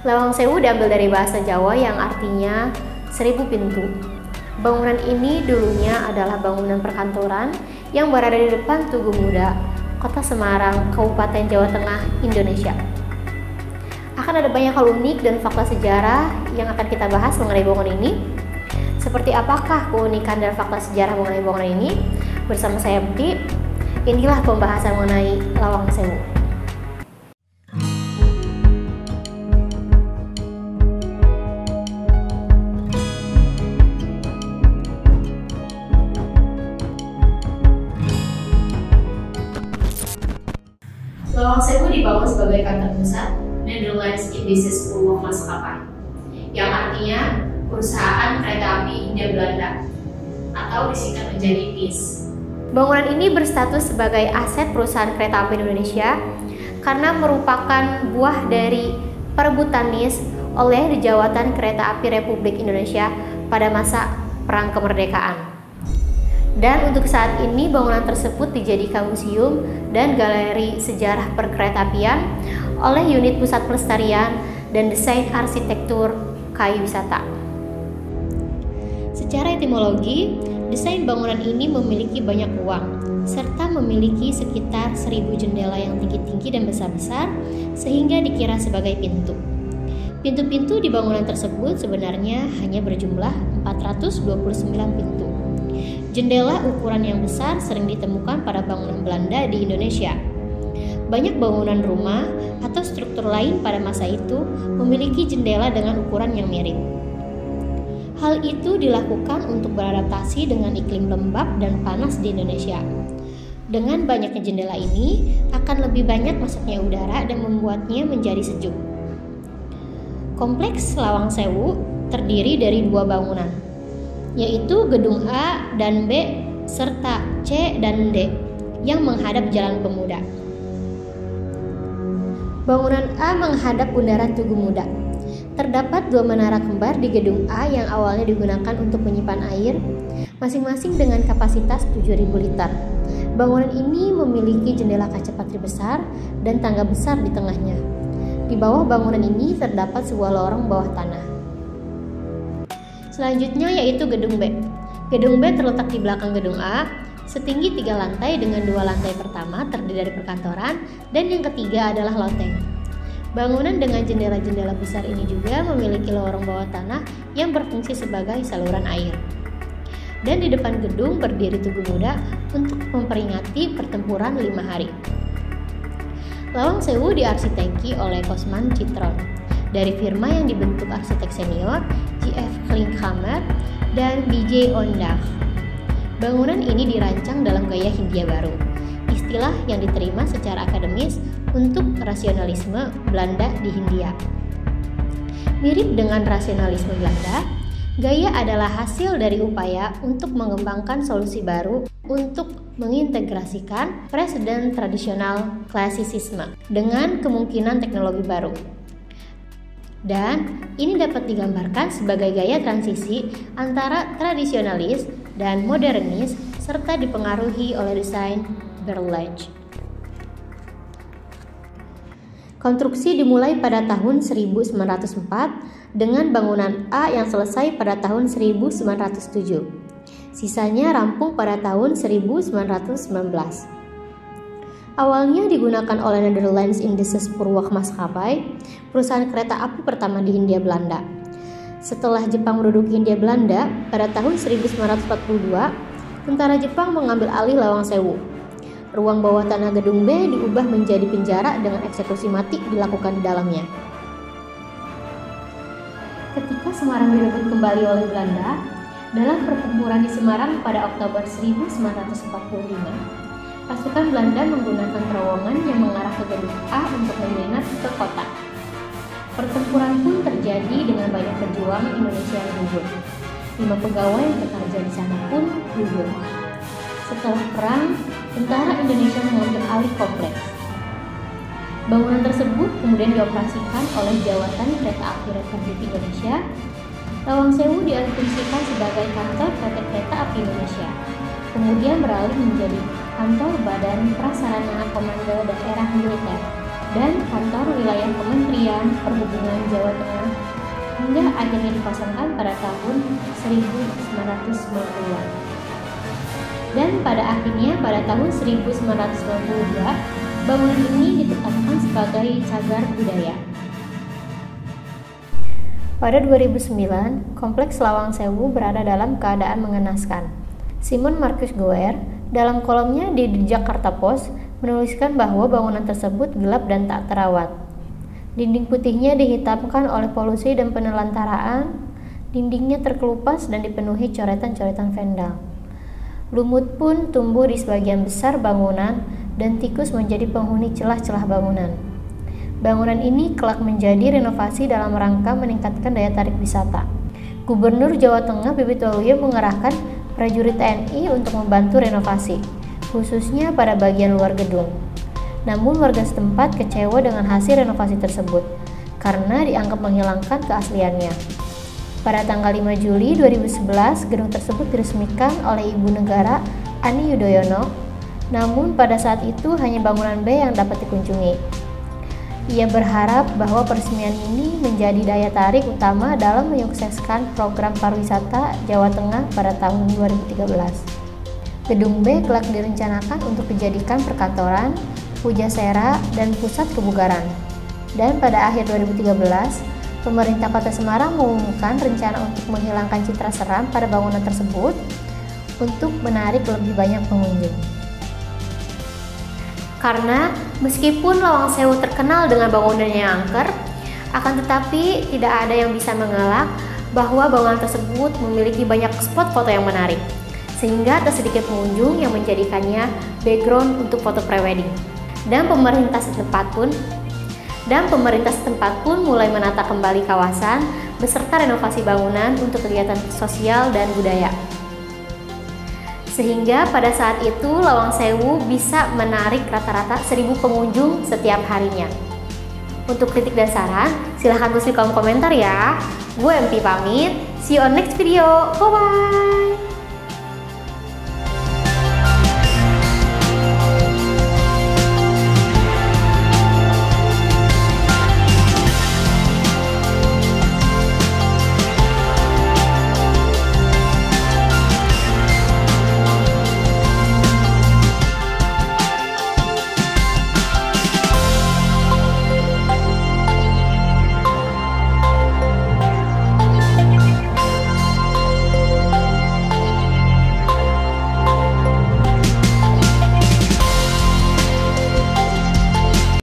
Lawang Sewu diambil dari bahasa Jawa yang artinya 1000 pintu. Bangunan ini dulunya adalah bangunan perkantoran yang berada di depan Tugu Muda, Kota Semarang, Kabupaten Jawa Tengah, Indonesia. Akan ada banyak hal unik dan fakta sejarah yang akan kita bahas mengenai bangunan ini. Seperti apakah keunikan dan fakta sejarah mengenai bangunan ini? Bersama saya Budi, inilah pembahasan mengenai Lawang Sewu. Lawang Sewu dibangun sebagai kantor pusat Nederlands Indische Spoorwegmaatschappij, yang artinya perusahaan kereta api Hindia Belanda atau disingkat menjadi PIS. Bangunan ini berstatus sebagai aset perusahaan kereta api Indonesia karena merupakan buah dari perebutan NIS oleh Djawatan Kereta Api Republik Indonesia pada masa Perang Kemerdekaan. Dan untuk saat ini bangunan tersebut dijadikan museum dan galeri sejarah perkeretaapian oleh Unit Pusat Pelestarian dan Desain Arsitektur KAI Wisata. Secara etimologi, desain bangunan ini memiliki banyak ruang serta memiliki sekitar 1000 jendela yang tinggi-tinggi dan besar-besar sehingga dikira sebagai pintu. Pintu-pintu di bangunan tersebut sebenarnya hanya berjumlah 429 pintu. Jendela ukuran yang besar sering ditemukan pada bangunan Belanda di Indonesia. Banyak bangunan rumah atau struktur lain pada masa itu memiliki jendela dengan ukuran yang mirip. Hal itu dilakukan untuk beradaptasi dengan iklim lembab dan panas di Indonesia. Dengan banyaknya jendela ini, akan lebih banyak masuknya udara dan membuatnya menjadi sejuk. Kompleks Lawang Sewu terdiri dari 2 bangunan, yaitu Gedung A dan B serta C dan D yang menghadap Jalan Pemuda. Bangunan A menghadap Bundaran Tugu Muda. Terdapat 2 menara kembar di Gedung A yang awalnya digunakan untuk menyimpan air, masing-masing dengan kapasitas 7.000 liter. Bangunan ini memiliki jendela kaca patri besar dan tangga besar di tengahnya. Di bawah bangunan ini terdapat sebuah lorong bawah tanah. Selanjutnya yaitu Gedung B. Gedung B terletak di belakang Gedung A, setinggi 3 lantai dengan 2 lantai pertama terdiri dari perkantoran dan yang ketiga adalah loteng. Bangunan dengan jendela-jendela besar ini juga memiliki lorong bawah tanah yang berfungsi sebagai saluran air. Dan di depan gedung berdiri Tugu Muda untuk memperingati pertempuran 5 hari. Lawang Sewu diarsiteki oleh Kosman Citron dari firma yang dibentuk arsitek senior J.F. Klinkhammer dan B.J. Ondag. Bangunan ini dirancang dalam gaya Hindia Baru, istilah yang diterima secara akademis untuk rasionalisme Belanda di Hindia. Mirip dengan rasionalisme Belanda, gaya adalah hasil dari upaya untuk mengembangkan solusi baru untuk mengintegrasikan preseden tradisional klasisisme dengan kemungkinan teknologi baru. Dan ini dapat digambarkan sebagai gaya transisi antara tradisionalis dan modernis serta dipengaruhi oleh desain Berlage. Konstruksi dimulai pada tahun 1904 dengan bangunan A yang selesai pada tahun 1907. Sisanya rampung pada tahun 1919. Awalnya digunakan oleh Nederlands Indische Spoorwegmaatschappij, perusahaan kereta api pertama di Hindia Belanda. Setelah Jepang menduduki Hindia Belanda pada tahun 1942, tentara Jepang mengambil alih Lawang Sewu. Ruang bawah tanah Gedung B diubah menjadi penjara dengan eksekusi mati dilakukan di dalamnya. Ketika Semarang direbut kembali oleh Belanda, dalam pertempuran di Semarang pada Oktober 1945, pasukan Belanda menggunakan terowongan yang mengarah ke Gedung A untuk menyelinap ke kota. Pertempuran pun terjadi dengan banyak pejuang Indonesia yang gugur. 5 pegawai yang bekerja di sana pun gugur. Setelah perang, tentara Indonesia mengambil alih kompleks. Bangunan tersebut kemudian dioperasikan oleh Djawatan Kereta Api Republik Indonesia. Lawang Sewu dialihfungsikan sebagai kantor PT Kereta Api Indonesia, kemudian beralih menjadi kantor Badan Prasarana Komando Daerah Militer dan kantor wilayah Kementerian Kementerian Perhubungan Jawa Tengah hingga akhirnya dikosongkan pada tahun 1990-an. Dan pada akhirnya pada tahun 1992, bangunan ini ditetapkan sebagai cagar budaya. Pada 2009, Kompleks Lawang Sewu berada dalam keadaan mengenaskan. Simon Marcus Goer dalam kolomnya di The Jakarta Post menuliskan bahwa bangunan tersebut gelap dan tak terawat. Dinding putihnya dihitamkan oleh polusi dan penelantaraan, dindingnya terkelupas dan dipenuhi coretan-coretan vandal. Lumut pun tumbuh di sebagian besar bangunan dan tikus menjadi penghuni celah-celah bangunan. Bangunan ini kelak menjadi renovasi dalam rangka meningkatkan daya tarik wisata. Gubernur Jawa Tengah Bibit Waluyo mengerahkan prajurit TNI untuk membantu renovasi, khususnya pada bagian luar gedung. Namun warga setempat kecewa dengan hasil renovasi tersebut karena dianggap menghilangkan keasliannya. Pada tanggal 5 Juli 2011, gedung tersebut diresmikan oleh Ibu Negara Ani Yudhoyono, namun pada saat itu hanya bangunan B yang dapat dikunjungi. Ia berharap bahwa peresmian ini menjadi daya tarik utama dalam menyukseskan program pariwisata Jawa Tengah pada tahun 2013. Gedung B kelak direncanakan untuk dijadikan perkantoran, pujasera, dan pusat kebugaran. Dan pada akhir 2013, pemerintah Kota Semarang mengumumkan rencana untuk menghilangkan citra seram pada bangunan tersebut untuk menarik lebih banyak pengunjung. Karena meskipun Lawang Sewu terkenal dengan bangunannya yang angker, akan tetapi tidak ada yang bisa mengelak bahwa bangunan tersebut memiliki banyak spot foto yang menarik, sehingga tak sedikit pengunjung yang menjadikannya background untuk foto prewedding. Dan pemerintah setempat pun mulai menata kembali kawasan beserta renovasi bangunan untuk kegiatan sosial dan budaya. Sehingga pada saat itu Lawang Sewu bisa menarik rata-rata 1.000 pengunjung setiap harinya. Untuk kritik dan saran, silahkan tulis di kolom komentar ya. Gue MP pamit, see you on next video, bye-bye!